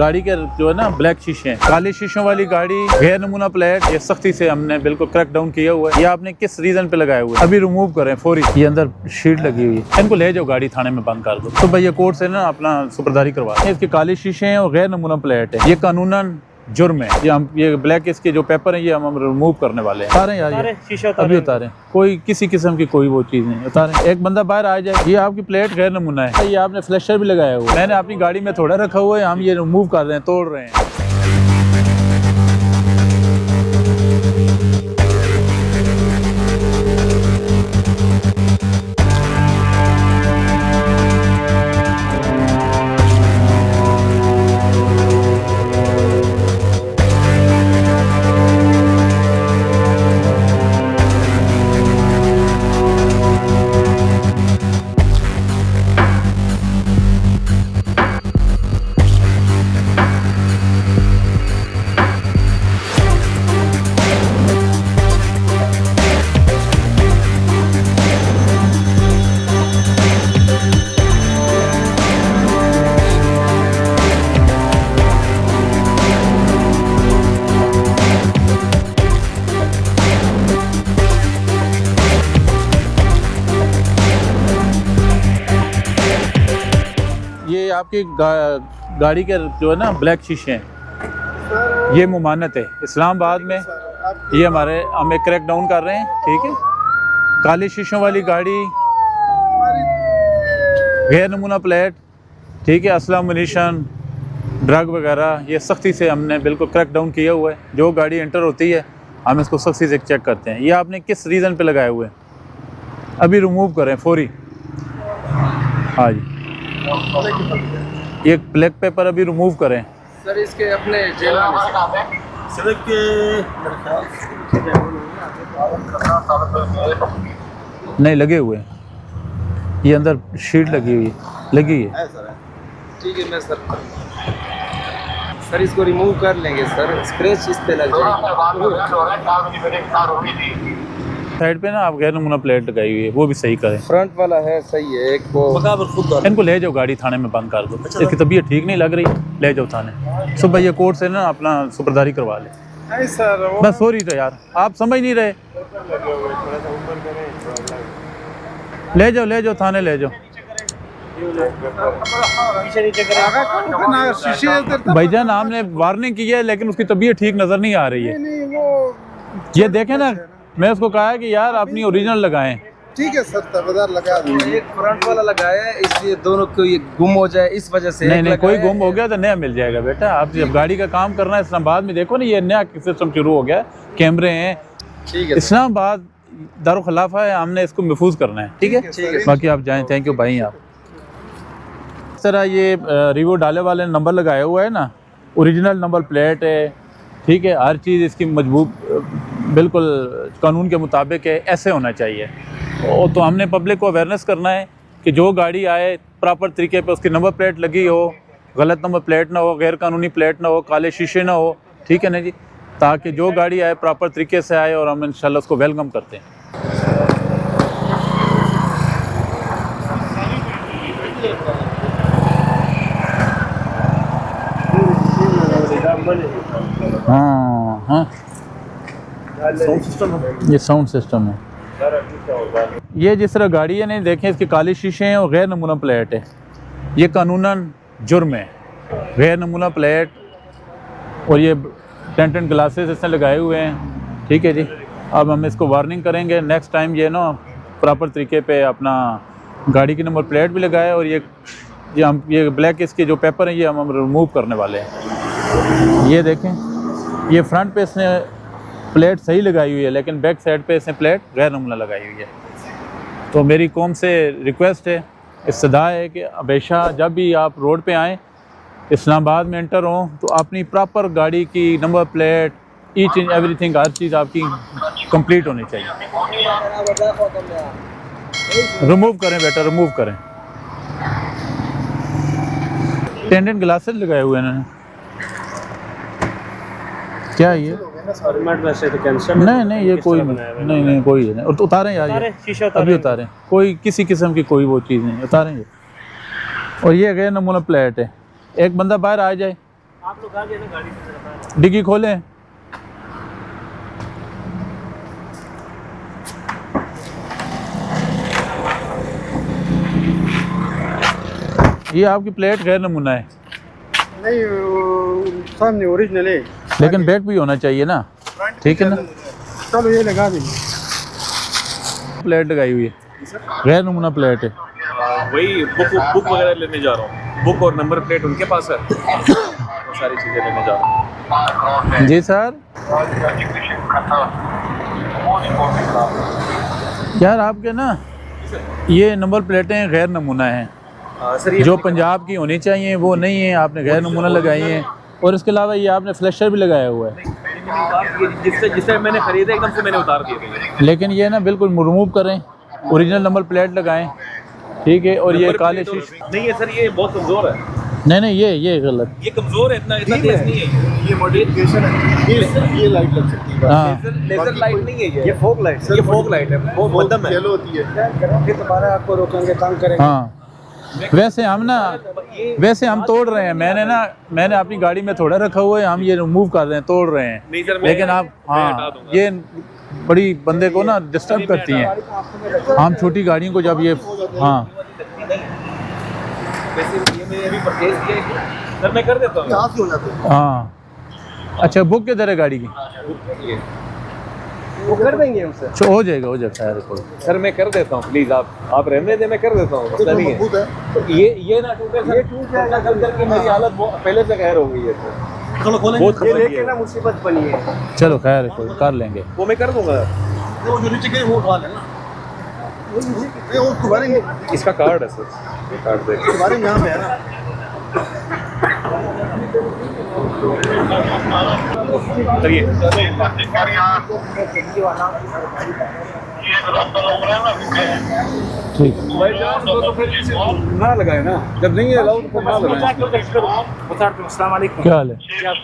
गाड़ी के जो है ना ब्लैक शीशे हैं, काले शीशों वाली गाड़ी, गैर नमूना प्लेट, ये सख्ती से हमने बिल्कुल क्रैक डाउन किया हुआ है। ये आपने किस रीजन पे लगाए हुए हैं, अभी रिमूव करें फौरी। ये अंदर शीट लगी हुई है, इनको ले जाओ गाड़ी थाने में बंद कर दो। तो भाई ये कोर्ट से ना अपना सुपरदारी करवा दें। इसके काले शीशे हैं और गैर नमूना प्लेट है, ये कानूनन जुर्म है। ये ब्लैक इसके जो पेपर है ये हम रिमूव करने वाले हैं। उतारें यार, अभी उतारें, कोई किसी किस्म की कोई वो चीज़ नहीं, उतारें। एक बंदा बाहर आ जाए। ये आपकी प्लेट गैर नमूना है, ये आपने फ्लैशर भी लगाया हुआ है, मैंने अपनी गाड़ी में थोड़ा रखा हुआ है, हम ये रिमूव कर रहे हैं, तोड़ रहे हैं। ये आपकी गाड़ी के जो है ना ब्लैक शीशे हैं, ये मुमानत है इस्लामाबाद में। ये हमें क्रैक डाउन कर रहे हैं, ठीक है। काले शीशों वाली गाड़ी, गैर नमूना प्लेट, ठीक है, असला मुनीशन, ड्रग वगैरह, ये सख्ती से हमने बिल्कुल क्रैक डाउन किया हुआ है। जो गाड़ी एंटर होती है हम इसको सख्ती से चेक करते हैं। ये आपने किस रीज़न पे लगाए हुए हैं, अभी रिमूव करें फौरी। हाँ जी, ये ब्लैक पेपर अभी रिमूव करें सर। इसके अपने जेल नहीं लगे हुए हैं, ये अंदर शीट लगी हुई है। ठीक है, मैं सर इसको रिमूव कर लेंगे सर, स्क्रैच इस पे लग जाएगा। साइड पे ना आप गैर नमूना प्लेट लगाई हुई है, वो भी सही करें। फ्रंट वाला है सही है, एक वो इनको ले जाओ गाड़ी थाने में बंद कर दो। इसकी तबीयत ठीक नहीं लग रही, ले जाओ थाने। सुबह ये कोर्ट से ना अपना सुपरदारी करवा ले। बस सॉरी तो यार, आप समझ नहीं रहे। ले जाओ थाने ले जाओ। भाईजान आपने वार्निंग की है लेकिन उसकी तबीयत ठीक नजर नहीं आ रही है। ये देखें ना, मैं उसको कहा कि यार अपनी ओरिजिनल लगाएं। ठीक है सर, तबदार लगा दूंगा। एक फ्रंट वाला लगाया है, इसलिए दोनों को ये गुम हो जाए इस वजह से। नहीं कोई गुम हो गया तो नया मिल जाएगा बेटा। आप जब गाड़ी का काम करना है इस्लामाबाद में, देखो ना ये नया सिस्टम शुरू हो गया, कैमरे हैं। ठीक है, इस्लामाबाद दारुल खिलाफा है, हमने इसको महफूज करना है, ठीक है। बाकी आप जाएं, थैंक यू भाई। आप इस तरह ये रिव्यू डाले वाले नंबर लगाया हुआ है ना, ओरिजिनल नंबर प्लेट है, ठीक है, हर चीज़ इसकी मजबूत बिल्कुल कानून के मुताबिक है, ऐसे होना चाहिए। और तो हमने पब्लिक को अवेयरनेस करना है कि जो गाड़ी आए प्रॉपर तरीके पे उसकी नंबर प्लेट लगी हो, गलत नंबर प्लेट ना हो, गैर कानूनी प्लेट ना हो, काले शीशे ना हो, ठीक है ना जी, ताकि जो गाड़ी आए प्रॉपर तरीके से आए और हम इंशाल्लाह उसको वेलकम करते हैं। हाँ, ये साउंड सिस्टम है। ये जिस तरह गाड़ी है नहीं, देखें इसके काले शीशे हैं और गैर नमूना प्लेट है, ये कानूनन जुर्म है। गैर नमूना प्लेट और ये टेंटेड ग्लासेस इसने लगाए हुए हैं, ठीक है जी। अब हम इसको वार्निंग करेंगे, नेक्स्ट टाइम ये ना प्रॉपर तरीके पे अपना गाड़ी की नंबर प्लेट भी लगाए। और ये ब्लैक इसके जो पेपर हैं ये हम रिमूव करने वाले हैं। ये देखें, ये फ्रंट पे इसने प्लेट सही लगाई हुई है लेकिन बैक साइड पे इसने प्लेट गैर नमूना लगाई हुई है। तो मेरी कौम से रिक्वेस्ट है, इस्तदा है कि हमेशा जब भी आप रोड पे आएँ, इस्लामाबाद में एंटर हों, तो अपनी प्रॉपर गाड़ी की number plate, each and everything, हर चीज़ आपकी कंप्लीट होनी चाहिए। रिमूव करें बेटा, रिमूव करें। टेंडेंट ग्लासेस लगाए हुए हैं क्या ये? नहीं ये कोई नहीं कोई है नहीं। उतारें यार, ये अभी उतारें, कोई किसी किस्म की कोई वो चीज़ नहीं, उतारें ये। और ये गैर नमूना प्लेट है, एक बंदा बाहर आ जाए, आप लोग आ गए ना गाड़ी से। डिग्गी खोलें। ये आपकी प्लेट गैर नमूना है। नहीं सामने ओरिजिनल है, लेकिन बैक भी होना चाहिए ना, ठीक है ना। चलो ये लगा देंगे। प्लेट लगाई हुई है, गैर नमूना प्लेट है। वही बुक वगैरह लेने जा रहा हूँ, बुक और नंबर प्लेट उनके पास है, वो सारी चीज़ें लेने जा रहा हूँ। जी सर। यार आपके ना ये नंबर प्लेटें गैर नमूना हैं, सर ये जो पंजाब की होनी चाहिए वो नहीं है, आपने गैर नमूना लगाई हैं। और इसके अलावा ये आपने फ्लैशर भी लगाया हुआ है। जिससे मैंने खरीदे एकदम से मैंने उतार दिए थे। लेकिन ये ना बिल्कुल रिमूव करें, ओरिजिनल नंबर प्लेट लगाएं, ठीक है। और ये काले शीशे नहीं है सर, ये बहुत कमज़ोर है। नहीं ये गलत। ये कमज़ोर है, इतना तेज नहीं है। ये मॉडिफिकेशन है, ये लाइट लग सकती है। हाँ लेजर लाइट नहीं है ये फोक लाइट, ये फोक लाइट है, वो मध्यम है। येलो होती है। फिर दोबारा आपको रोकेंगे, तंग करेंगे। हाँ। वैसे हम तोड़ रहे हैं। मैंने अपनी गाड़ी में थोड़ा रखा हुआ है, हम ये रिमूव कर रहे हैं, तोड़ रहे हैं। नहीं सर, लेकिन आप हाँ, ये बड़ी बंदे को ना डिस्टर्ब करती हैं। हम छोटी गाड़ियों को जब ये हाँ वैसे ये मैंने अभी परचेज किया है सर, मैं कर देता हूँ। यहाँ से हो जाते हैं। हाँ। अच्छा बुक किधर है गाड़ी की? वो कर देंगे हमसे। हो जाएगा खैर कोई। सर मैं कर देता हूँ, प्लीज़ आप रहने दें, मैं कर देता हूँ, मसला नहीं है। ये ना टूटे सर, ये टूट जाएगा कल करके मेरी हालत पहले से खैर हो गई है सर। बहुत ये लेके ना मुसीबत बनी है। चलो खैर कोई, कर लेंगे। वो मैं कर दूंगा। वो जो नीचे गए वो उठा लेना। वो तुम्हारे इसका कार्ड है सर, ये कार्ड देख। तुम्हारे यहाँ पे है ना। चलिए ठीक। ना लगाए ना, जब नहीं अलाउड तो ना लगाए। क्या हाल है?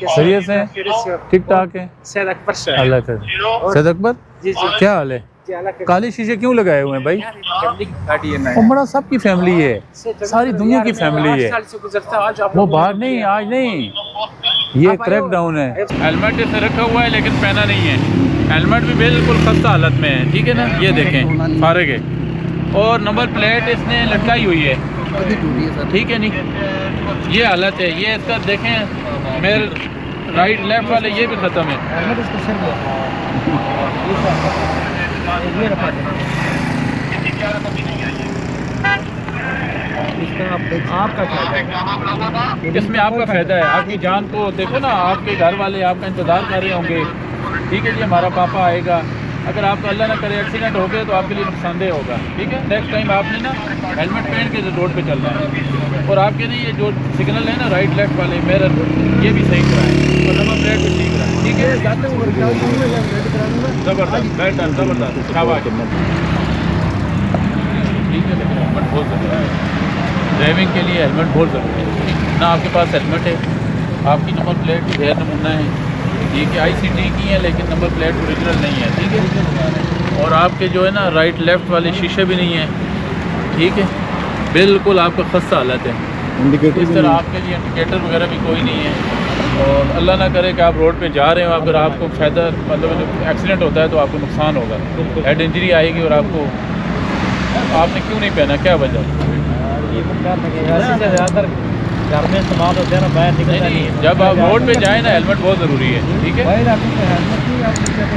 सही से ठीक ठाक है? सैयद अकबर सर। अल्लाह खैर। सैयद अकबर जी जी। क्या हाल है? काले शीशे क्यों लगाए हुए हैं भाई? उमड़ा सबकी फैमिली है, सारी दुनिया की फैमिली है। वो बाहर नहीं, आज नहीं, ये क्रैक डाउन है। हेलमेट इसे रखा हुआ है लेकिन पहना नहीं है। हेलमेट भी बिल्कुल खस्ता हालत में है, ठीक है ना। ये देखें फारग है। और नंबर प्लेट इसने लटकाई हुई है, ठीक है नहीं। ये हालत है, ये इसका देखें मेरे राइट लेफ्ट वाले ये भी ख़त्म है। इसमें आपका फ़ायदा है, आपकी जान को देखो ना, आपके घर वाले आपका इंतज़ार कर रहे होंगे, ठीक है जी हमारा पापा आएगा। अगर आपका अल्लाह ना करे एक्सीडेंट हो गया तो आपके लिए नुकसानदेह होगा, ठीक है। नेक्स्ट टाइम आपने ना हेलमेट पहन के रोड पे चलना है। और आपके लिए ये जो सिग्नल है ना राइट लेफ्ट वाले मिरर, ये भी सही कराएं और नंबर प्लेट भी ठीक कराएं, ठीक है। ज़बरदस्त बेहतर, ज़बरदस्त, शाबाश। ठीक है, लेकिन हेलमेट बहुत ज़रूरी है ड्राइविंग के लिए। हेलमेट बहुत ज़रूरी है ना। आपके पास हेलमेट है, आपकी नंबर प्लेट गैर नमूना है, ठीक है, ICT की है लेकिन नंबर प्लेट ओरिजिनल नहीं है, ठीक है। और आपके जो है ना राइट लेफ्ट वाले शीशे भी नहीं है, ठीक है, बिल्कुल आपका खस्ता हालत है। इस तरह आपके लिए इंडिकेटर वगैरह भी कोई नहीं है। और अल्लाह ना करे कि आप रोड पे जा रहे हो, अगर आपको फ़ायदा मतलब एक्सीडेंट होता है तो आपको नुकसान होगा, हेड इंजरी आएगी। और आपको आपने क्यों नहीं पहना, क्या वजह? ज़्यादातर घर में इस्तेमाल होते हैं ना, बाहर नहीं, जब आप रोड पे जाए ना हेलमेट बहुत ज़रूरी है, ठीक है।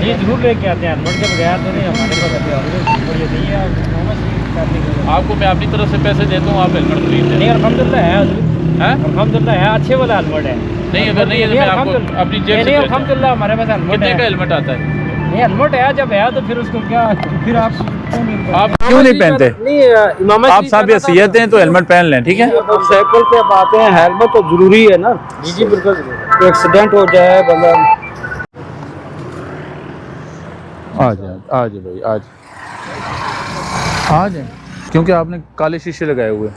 ये जरूर लेके आते हैं हेलमेट के बगैर तो नहीं हमारे पास ये नहीं है। आपको मैं अपनी तरफ से पैसे देता हूँ, आप हेलमेट खरीद नहीं लें। अल्हम्दुलिल्लाह है, हैं? अल्हम्दुलिल्लाह है, अच्छे वाला हेलमेट है। नहीं अगर नहीं है तो मैं आपको अपनी जेब से नहीं देता हूँ। अल्हम्दुलिल्लाह हमारे पास हेलमेट कितने है। का हेलमेट आता है? नहीं हेलमेट है, जब है तो फिर उसको क्या, फिर आप क्यों नहीं पहनते? नहीं इमाम आप साहब हैसियत हैं तो हेलमेट पहन लें, ठीक है। अब साइकिल पे अब आते हैं, हेलमेट तो जरूरी है ना। जी जी बिल्कुल, तो एक्सीडेंट हो जाए बंदा। आ जाए भाई, आ जाए, क्योंकि आपने काले शीशे लगाए हुए हैं।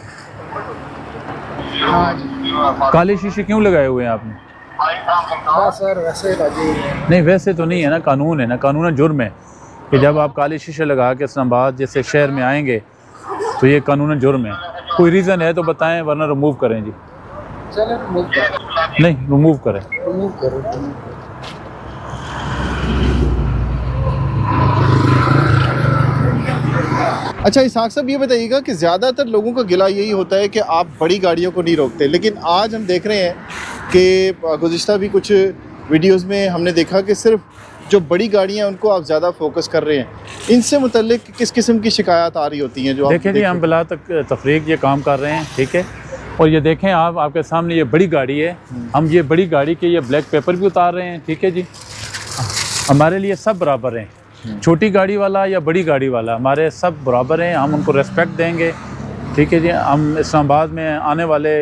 काले शीशे क्यों लगाए हुए हैं आपने? सर वैसे नहीं वैसे तो नहीं है ना, कानून है ना, कानून जुर्म है कि जब आप काले शीशे लगा के इस्लामाबाद जैसे शहर में आएंगे तो ये कानून जुर्म है। कोई रीज़न है तो बताएं वरना रिमूव करें जी। चलो नहीं, रिमूव करें। रिमूव करो। अच्छा इसहाक साहब, ये बताइएगा कि ज़्यादातर लोगों का गिला यही होता है कि आप बड़ी गाड़ियों को नहीं रोकते, लेकिन आज हम देख रहे हैं कि गुज़िश्ता भी कुछ वीडियोस में हमने देखा कि सिर्फ जो बड़ी गाड़ियां उनको आप ज़्यादा फोकस कर रहे हैं। इनसे मुतल्लिक किस किस्म की शिकायत आ रही होती हैं जो देखिए जी, हम बिला तफरीक ये काम कर रहे हैं, ठीक है। और ये देखें आप, आपके सामने ये बड़ी गाड़ी है, हम ये बड़ी गाड़ी के ये ब्लैक पेपर भी उतार रहे हैं, ठीक है जी। हमारे लिए सब बराबर हैं, छोटी गाड़ी वाला या बड़ी गाड़ी वाला, हमारे सब बराबर हैं, हम उनको रेस्पेक्ट देंगे, ठीक है जी। हम इस्लामाबाद में आने वाले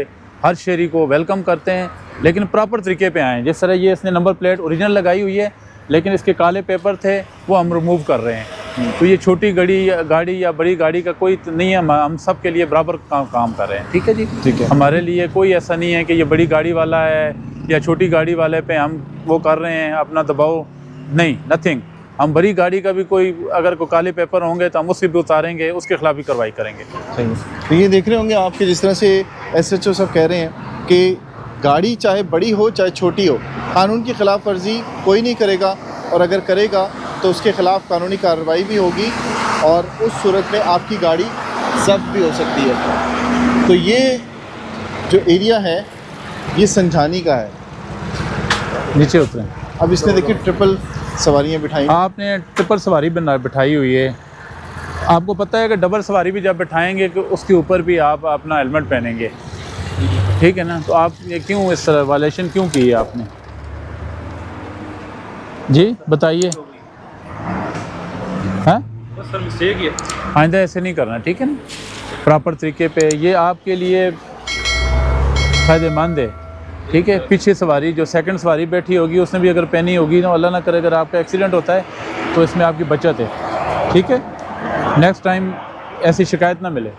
हर शहरी को वेलकम करते हैं, लेकिन प्रॉपर तरीके पे आएँ। जिस तरह ये इसने नंबर प्लेट ओरिजिनल लगाई हुई है, लेकिन इसके काले पेपर थे वो हम रिमूव कर रहे हैं। तो ये छोटी गाड़ी या बड़ी गाड़ी का कोई नहीं है, हम सब के लिए बराबर काम कर रहे हैं, ठीक है जी। ठीक है। हमारे लिए कोई ऐसा नहीं है कि ये बड़ी गाड़ी वाला है या छोटी गाड़ी वाले पे हम वो कर रहे हैं अपना दबाव, नहीं, नथिंग। हम बड़ी गाड़ी का भी कोई अगर कोई काले पेपर होंगे तो हम उससे भी उतारेंगे, उसके खिलाफ भी कार्रवाई करेंगे। सही है। तो ये देख रहे होंगे आपके जिस तरह से SHO सब कह रहे हैं कि गाड़ी चाहे बड़ी हो चाहे छोटी हो, कानून की खिलाफ वर्जी कोई नहीं करेगा, और अगर करेगा तो उसके ख़िलाफ़ कानूनी कार्रवाई भी होगी, और उस सूरत में आपकी गाड़ी जब्त भी हो सकती है। तो ये जो एरिया है ये संझानी का है। नीचे उतरें। अब इसने देखिए ट्रिपल सवारियाँ बिठाई। आपने ट्रिपल सवारी बिठाई हुई है, आपको पता है कि डबल सवारी भी जब बिठाएंगे कि उसके ऊपर भी आप अपना हेलमेट पहनेंगे, ठीक है ना। तो आप ये क्यों इस तरह वायलेशन क्यों की है आपने जी, बताइए। हाँ सर, मिस्टेक है, आइंदा ऐसे नहीं करना, ठीक है ना, प्रॉपर तरीके पे। ये आपके लिए फ़ायदेमंद है, ठीक है। पीछे सवारी जो सेकंड सवारी बैठी होगी उसने भी अगर पहनी होगी तो अल्लाह ना करे अगर आपका एक्सीडेंट होता है तो इसमें आपकी बचत है, ठीक है। नेक्स्ट टाइम ऐसी शिकायत ना मिले।